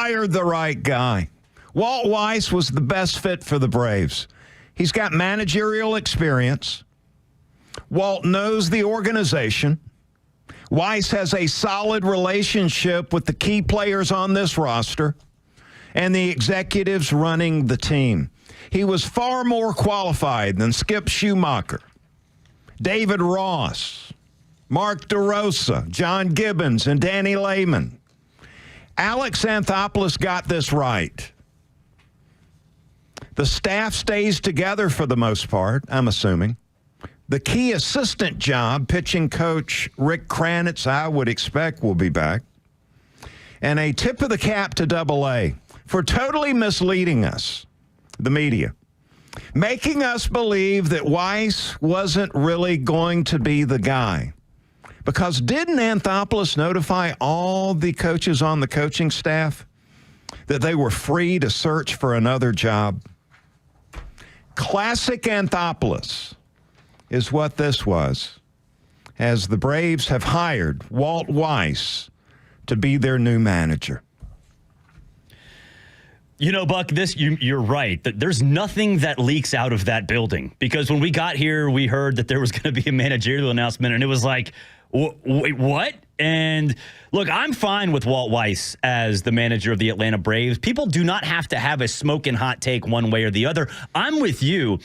hired the right guy. Walt Weiss was the best fit for the Braves. He's got managerial experience. Walt knows the organization. Weiss has a solid relationship with the key players on this roster and the executives running the team. He was far more qualified than Skip Schumacher, David Ross, Mark DeRosa, John Gibbons, and Danny Lehman. Alex Anthopoulos got this right. The staff stays together for the most part, I'm assuming. The key assistant job, pitching coach Rick Kranitz, I would expect will be back. And a tip of the cap to AA for totally misleading us, the media, making us believe that Weiss wasn't really going to be the guy. Because didn't Anthopoulos notify all the coaches on the coaching staff that they were free to search for another job? Classic Anthopoulos is what this was, as the Braves have hired Walt Weiss to be their new manager. You know, Buck, you're right. There's nothing that leaks out of that building. Because when we got here, we heard that there was going to be a managerial announcement, and it was like, wait, what? And look, I'm fine with Walt Weiss as the manager of the Atlanta Braves. People do not have to have a smoking hot take one way or the other. I'm with you.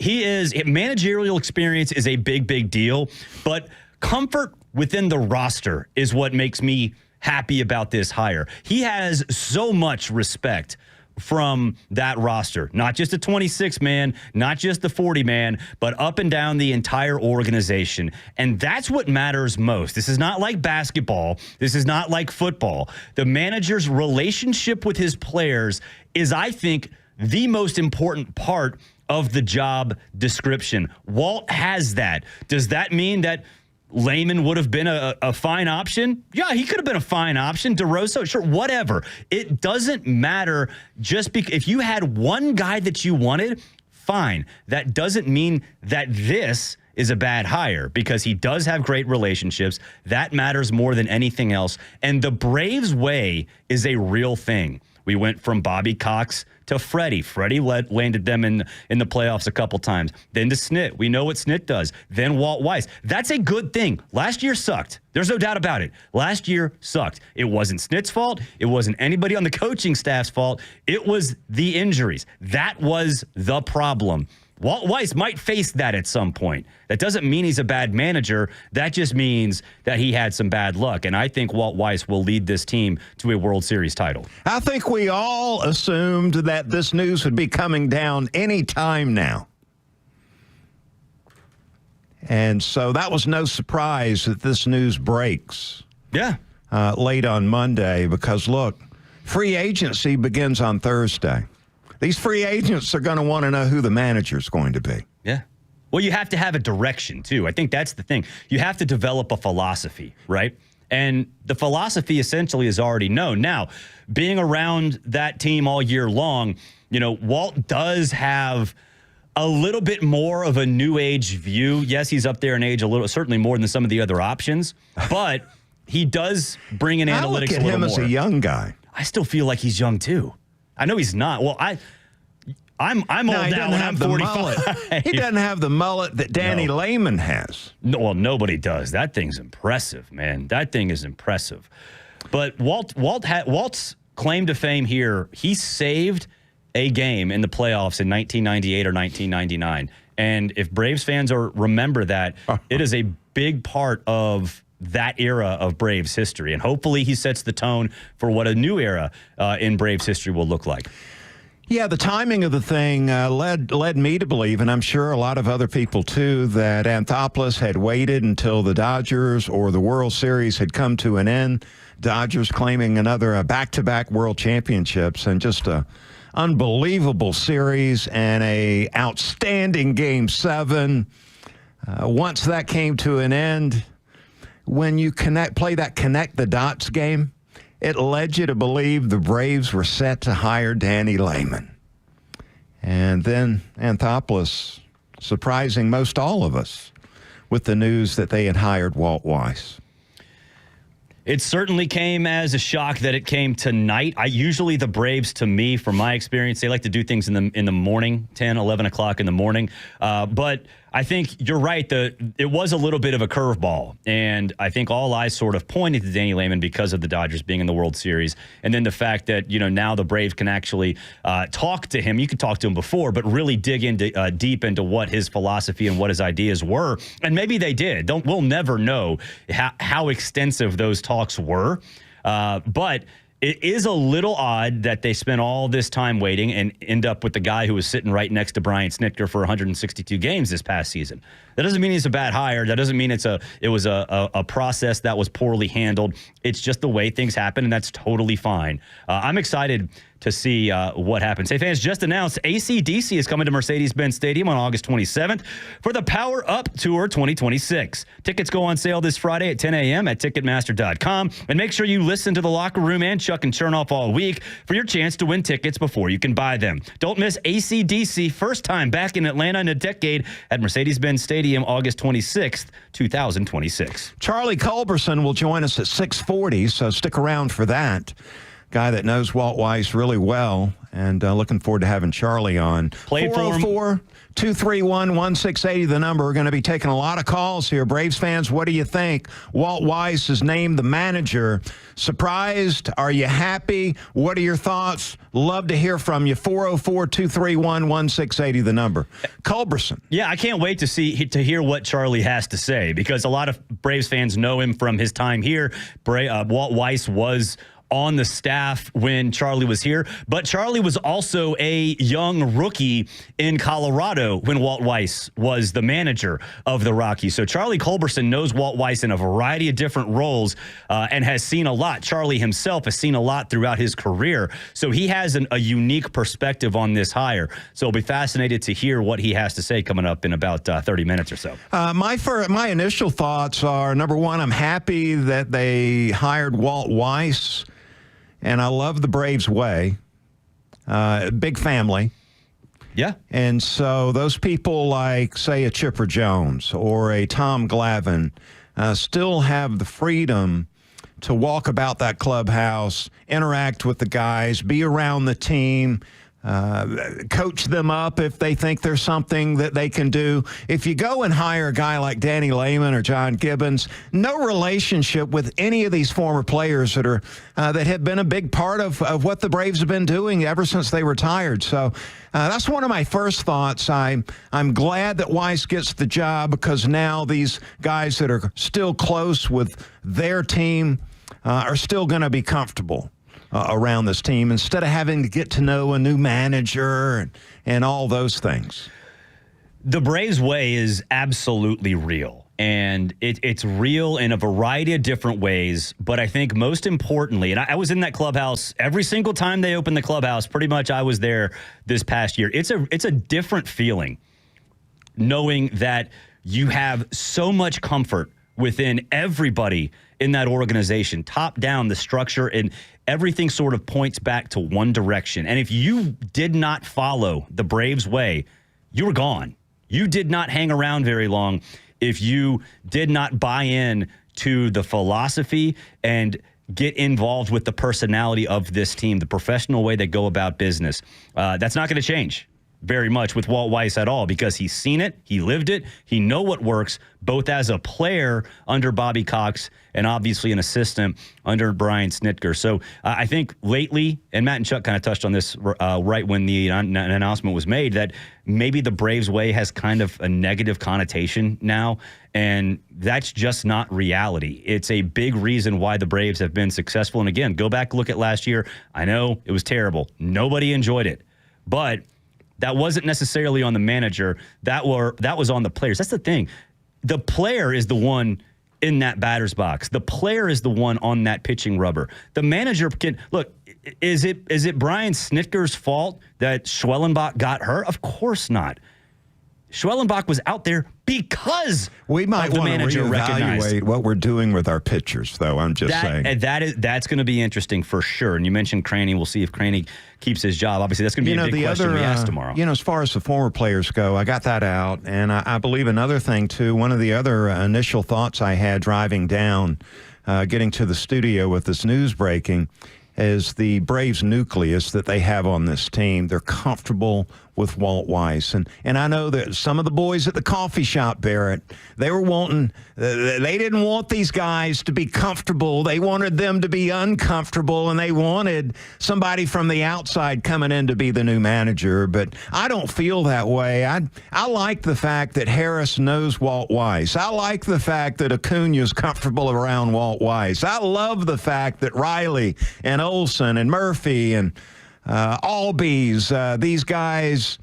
Managerial experience is a big deal, but comfort within the roster is what makes me happy about this hire. He has so much respect from that roster, not just the 26-man, not just the 40-man, but up and down the entire organization. And that's what matters most. This is not like basketball. This is not like football. The manager's relationship with his players is, I think, the most important part of the job description. Walt has that. Does that mean that Lehman would have been a fine option? Yeah, he could have been a fine option. DeRosa, sure, whatever. It doesn't matter. Just because if you had one guy that you wanted, fine. That doesn't mean that this is a bad hire, because he does have great relationships. That matters more than anything else. And the Braves way is a real thing. We went from Bobby Cox to Freddie. Freddie landed them in the playoffs a couple times. Then to Snit. We know what Snit does. Then Walt Weiss. That's a good thing. Last year sucked. There's no doubt about it. Last year sucked. It wasn't Snit's fault. It wasn't anybody on the coaching staff's fault. It was the injuries. That was the problem. Walt Weiss might face that at some point. That doesn't mean he's a bad manager. That just means that he had some bad luck. And I think Walt Weiss will lead this team to a World Series title. I think we all assumed that this news would be coming down any time now. And so that was no surprise that this news breaks. Yeah. Late on Monday, because, look, free agency begins on Thursday. These free agents are going to want to know who the manager's going to be. Yeah. Well, you have to have a direction, too. I think that's the thing. You have to develop a philosophy, right? And the philosophy essentially is already known. Now, being around that team all year long, you know, Walt does have a little bit more of a new age view. Yes, he's up there in age a little, certainly more than some of the other options, but he does bring in analytics a little more. I look at him as a young guy. I still feel like he's young, too. I know he's not. Well, I'm old now, and I'm 45. He doesn't have the mullet that Danny Lehman has. No, well, nobody does. That thing's impressive, man. That thing is impressive. But Walt's claim to fame here, he saved a game in the playoffs in 1998 or 1999. And if Braves fans remember that, it is a big part of that era of Braves history. And hopefully he sets the tone for what a new era in Braves history will look like. Yeah, the timing of the thing led me to believe, and I'm sure a lot of other people too, that Anthopoulos had waited until the Dodgers or the World Series had come to an end. Dodgers claiming another back-to-back World Championships, and just a unbelievable series and a outstanding Game 7. Once that came to an end, when you play that connect the dots game, it led you to believe the Braves were set to hire Danny Lehman. And then Anthopoulos surprising most all of us with the news that they had hired Walt Weiss. It certainly came as a shock that it came tonight. Usually the Braves, to me, from my experience, they like to do things in the morning, 10, 11 o'clock in the morning. But I think you're right. It was a little bit of a curveball. And I think all eyes sort of pointed to Danny Lehman because of the Dodgers being in the World Series. And then the fact that, now the Braves can actually talk to him. You could talk to him before, but really dig into deep into what his philosophy and what his ideas were. And maybe they did. We'll never know how extensive those talks were. But it is a little odd that they spent all this time waiting and end up with the guy who was sitting right next to Brian Snitker for 162 games this past season. That doesn't mean he's a bad hire. That doesn't mean it was a process that was poorly handled. It's just the way things happen, and that's totally fine. I'm excited to see what happens. Hey, fans, just announced AC/DC is coming to Mercedes-Benz Stadium on August 27th for the Power Up Tour 2026. Tickets go on sale this Friday at 10 a.m. at Ticketmaster.com. And make sure you listen to The Locker Room and Chuck and Chernoff all week for your chance to win tickets before you can buy them. Don't miss AC/DC, first time back in Atlanta in a decade at Mercedes-Benz Stadium, August 26th, 2026. Charlie Culberson will join us at 6:40, so stick around for that. Guy that knows Walt Weiss really well, and looking forward to having Charlie on. Played for him. 404-231-1680, the number. We're going to be taking a lot of calls here. Braves fans, what do you think? Walt Weiss is named the manager. Surprised? Are you happy? What are your thoughts? Love to hear from you. 404-231-1680, the number. Culberson. Yeah, I can't wait to hear what Charlie has to say, because a lot of Braves fans know him from his time here. Walt Weiss was on the staff when Charlie was here, but Charlie was also a young rookie in Colorado when Walt Weiss was the manager of the Rockies. So Charlie Culberson knows Walt Weiss in a variety of different roles and has seen a lot. Charlie himself has seen a lot throughout his career. So he has a unique perspective on this hire. So I'll be fascinated to hear what he has to say coming up in about 30 minutes or so. My initial thoughts are, number one, I'm happy that they hired Walt Weiss. And I love the Braves way. Big family. Yeah. And so those people like, say, a Chipper Jones or a Tom Glavine still have the freedom to walk about that clubhouse, interact with the guys, be around the team, coach them up if they think there's something that they can do. If you go and hire a guy like Danny Lehman or John Gibbons, no relationship with any of these former players that have been a big part of what the Braves have been doing ever since they retired. So that's one of my first thoughts. I'm glad that Weiss gets the job, because now these guys that are still close with their team are still going to be comfortable around this team, instead of having to get to know a new manager and all those things. The Braves way is absolutely real, and it's real in a variety of different ways. But I think most importantly, and I was in that clubhouse every single time they opened the clubhouse, pretty much I was there this past year. It's a different feeling knowing that you have so much comfort within everybody in that organization, top down, the structure, and everything sort of points back to one direction. And if you did not follow the Braves way, you were gone. You did not hang around very long if you did not buy in to the philosophy and get involved with the personality of this team, the professional way they go about business. That's not going to change very much with Walt Weiss at all, because he's seen it, he lived it, he know what works, both as a player under Bobby Cox and obviously an assistant under Brian Snitker. So I think lately, and Matt and Chuck kind of touched on this right when the announcement was made, that maybe the Braves way has kind of a negative connotation now, and that's just not reality. It's a big reason why the Braves have been successful. And again, go back, look at last year. I know it was terrible. Nobody enjoyed it, but that wasn't necessarily on the manager. That was on the players. That's the thing. The player is the one in that batter's box. The player is the one on that pitching rubber. The manager can look. Is it Brian Snitker's fault that Schwellenbach got hurt? Of course not. Schwellenbach was out there because we might of the want to manager recognized. reevaluate what we're doing with our pitchers, though. I'm just saying. That's going to be interesting for sure. And you mentioned Craney. We'll see if Craney keeps his job. Obviously, that's going to be a big question we ask tomorrow. As far as the former players go, I got that out. And I believe another thing, too, one of the other initial thoughts I had driving down, getting to the studio with this news breaking, is the Braves nucleus that they have on this team. They're comfortable with Walt Weiss. And I know that some of the boys at the coffee shop, Barrett, they were wanting, they didn't want these guys to be comfortable. They wanted them to be uncomfortable, and they wanted somebody from the outside coming in to be the new manager. But I don't feel that way. I like the fact that Harris knows Walt Weiss. I like the fact that Acuna's comfortable around Walt Weiss. I love the fact that Riley and Olson and Murphy and Albies, these guys,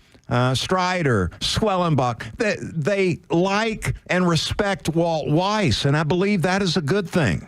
Strider, Schwellenbach, they like and respect Walt Weiss, and I believe that is a good thing.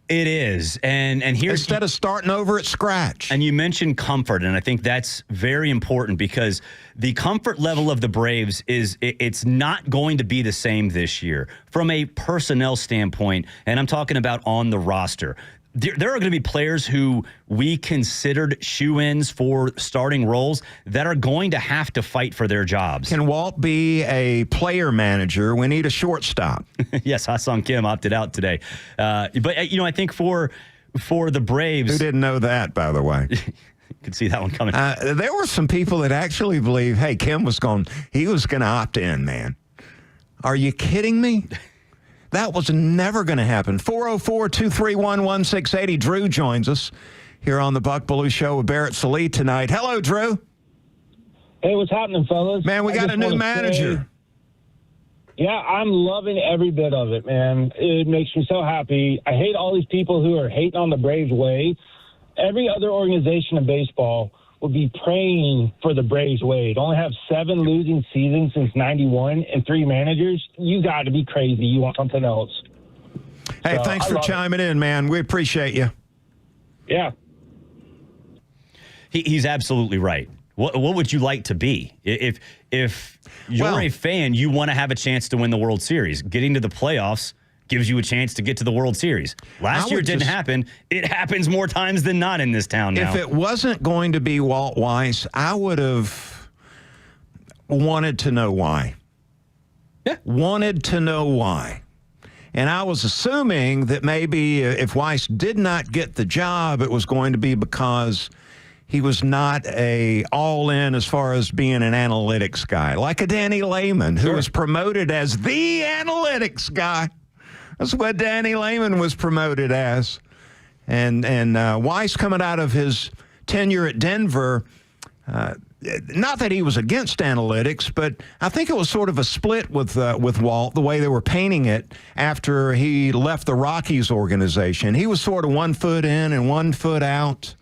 It is, and here's instead of starting over at scratch. And you mentioned comfort, and I think that's very important because the comfort level of the Braves it's not going to be the same this year from a personnel standpoint, and I'm talking about on the roster. There are going to be players who we considered shoe-ins for starting roles that are going to have to fight for their jobs. Can Walt be a player manager? We need a shortstop. Yes, Ha-Sung Kim opted out today. But, I think for the Braves... Who didn't know that, by the way? You could see that one coming. There were some people that actually believe, hey, Kim was going to opt in, man. Are you kidding me? That was never going to happen. 404-231-1680. Drew joins us here on the Buck Belue Show with Barrett Sallee tonight. Hello, Drew. Hey, what's happening, fellas? Man, we got a new manager. Yeah, I'm loving every bit of it, man. It makes me so happy. I hate all these people who are hating on the Braves way. Every other organization in baseball would be praying for the Braves way. To only have 7 losing seasons since 91 and 3 managers, you got to be crazy. You want something else. Hey, thanks for chiming in, man. We appreciate you. Yeah. He's absolutely right. What would you like to be? If you're a fan, you want to have a chance to win the World Series. Getting to the playoffs gives you a chance to get to the World Series. Last year it didn't happen. It happens more times than not in this town now. If it wasn't going to be Walt Weiss, I would have wanted to know why. Yeah. Wanted to know why. And I was assuming that maybe if Weiss did not get the job, it was going to be because he was not all-in as far as being an analytics guy, like a Danny Lehman, who was promoted as the analytics guy. That's what Danny Lehman was promoted as. And Weiss, coming out of his tenure at Denver, not that he was against analytics, but I think it was sort of a split with Walt, the way they were painting it after he left the Rockies organization. He was sort of 1 foot in and 1 foot out,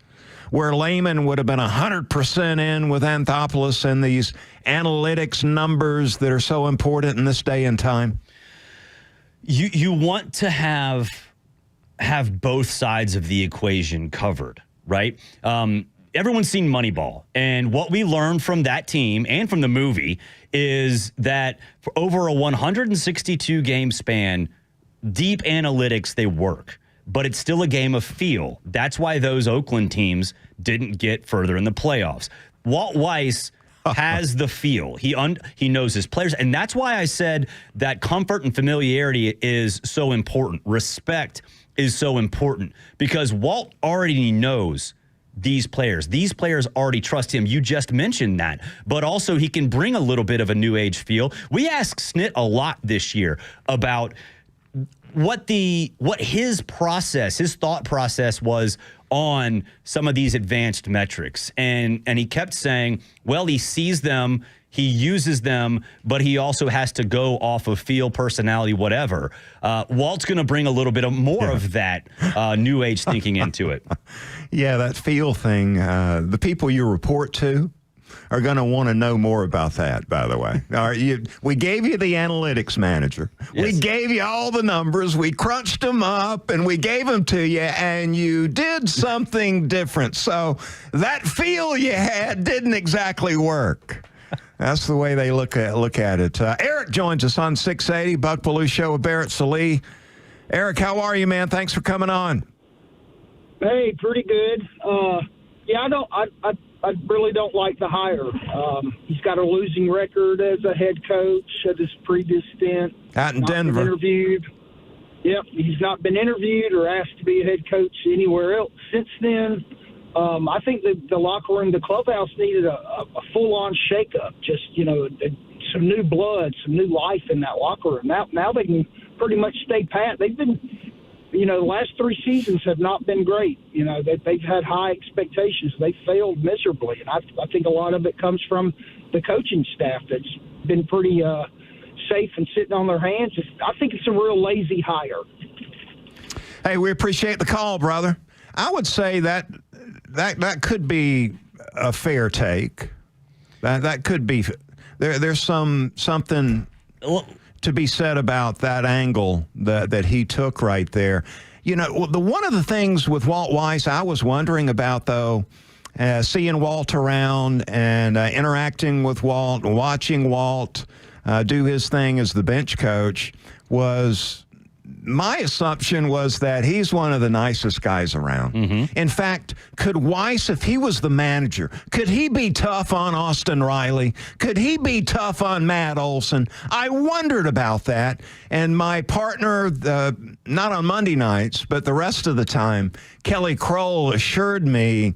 where Lehman would have been 100% in with Anthopoulos and these analytics numbers that are so important in this day and time. You want to have both sides of the equation covered, right? Everyone's seen Moneyball, and what we learned from that team and from the movie is that for over a 162-game span, deep analytics, they work. But it's still a game of feel. That's why those Oakland teams didn't get further in the playoffs. Walt Weiss has the feel. He knows his players, and that's why I said that comfort and familiarity is so important. Respect is so important because Walt already knows these players. These players already trust him. You just mentioned that. But also he can bring a little bit of a new age feel. We asked Snit a lot this year about what his thought process was on some of these advanced metrics. And he kept saying, well, he sees them, he uses them, but he also has to go off of feel, personality, whatever. Walt's going to bring a little bit more of that new age thinking into it. Yeah, that feel thing. The people you report to are going to want to know more about that, by the way. All right, we gave you the analytics manager. Yes. We gave you all the numbers. We crunched them up, and we gave them to you, and you did something different. So that feel you had didn't exactly work. That's the way they look at it. Eric joins us on 680 Buck Belue Show with Barrett, Sallee. Eric, how are you, man? Thanks for coming on. Hey, pretty good. Yeah, I really don't like the hire. He's got a losing record as a head coach at his previous stint. Out in Not been Denver. interviewed. Yep, he's not been interviewed or asked to be a head coach anywhere else since then. I think the locker room, the clubhouse needed a full-on shakeup. Just, some new blood, some new life in that locker room. Now they can pretty much stay pat. They've been, the last 3 seasons have not been great. They've had high expectations. They failed miserably, and I think a lot of it comes from the coaching staff that's been pretty safe and sitting on their hands. I think it's a real lazy hire. Hey, we appreciate the call, brother. I would say that could be a fair take. That could be there's something to be said about that angle that he took right there. One of the things with Walt Weiss I was wondering about, though, seeing Walt around and interacting with Walt, watching Walt do his thing as the bench coach, was my assumption was that he's one of the nicest guys around. Mm-hmm. In fact, could Weiss, if he was the manager, could he be tough on Austin Riley? Could he be tough on Matt Olson? I wondered about that. And my partner, not on Monday nights, but the rest of the time, Kelly Kroll assured me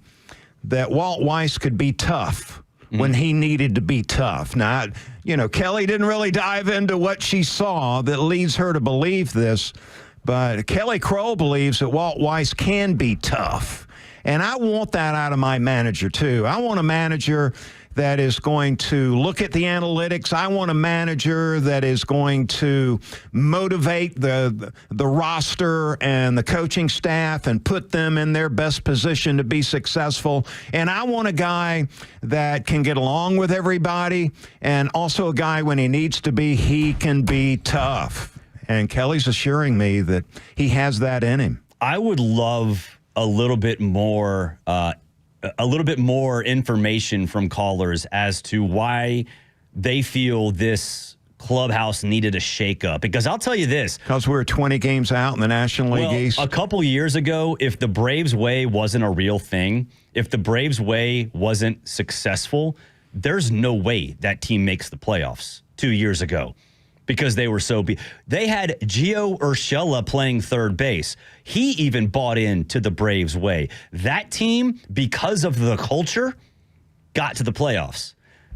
that Walt Weiss could be tough when he needed to be tough. Now, Kelly didn't really dive into what she saw that leads her to believe this, but Kelly Kroll believes that Walt Weiss can be tough. And I want that out of my manager, too. I want a manager that is going to look at the analytics. I want a manager that is going to motivate the roster and the coaching staff and put them in their best position to be successful. And I want a guy that can get along with everybody, and also a guy, when he needs to be, he can be tough. And Kelly's assuring me that he has that in him. I would love a little bit more information from callers as to why they feel this clubhouse needed a shakeup. Because I'll tell you this. Because we're 20 games out in the National League East. A couple years ago, if the Braves way wasn't a real thing, if the Braves way wasn't successful, there's no way that team makes the playoffs 2 years ago. Because they were so big. They had Gio Urshela playing third base. He even bought into the Braves way. That team, because of the culture, got to the playoffs.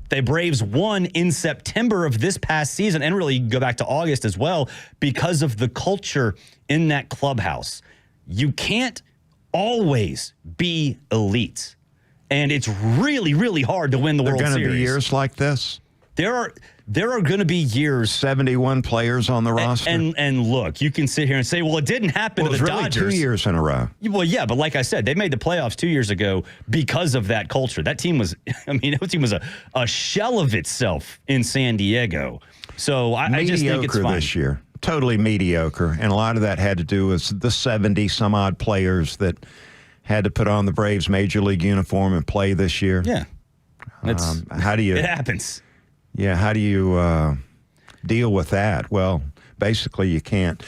The Braves won in September of this past season, and really go back to August as well, because of the culture in that clubhouse. You can't always be elite. And it's really, really hard to win the World Series. There are going to be years like this? There are going to be years. 71 players on the roster. And look, you can sit here and say, well, it didn't happen to the really Dodgers. 2 years in a row. Well, yeah, but like I said, they made the playoffs 2 years ago because of that culture. That team was, that team was a shell of itself in San Diego. So I just think it's fine. This year. Totally mediocre. And a lot of that had to do with the 70-some-odd players that had to put on the Braves Major League uniform and play this year. Yeah. It happens. Yeah, how do you deal with that? Well, basically you can't.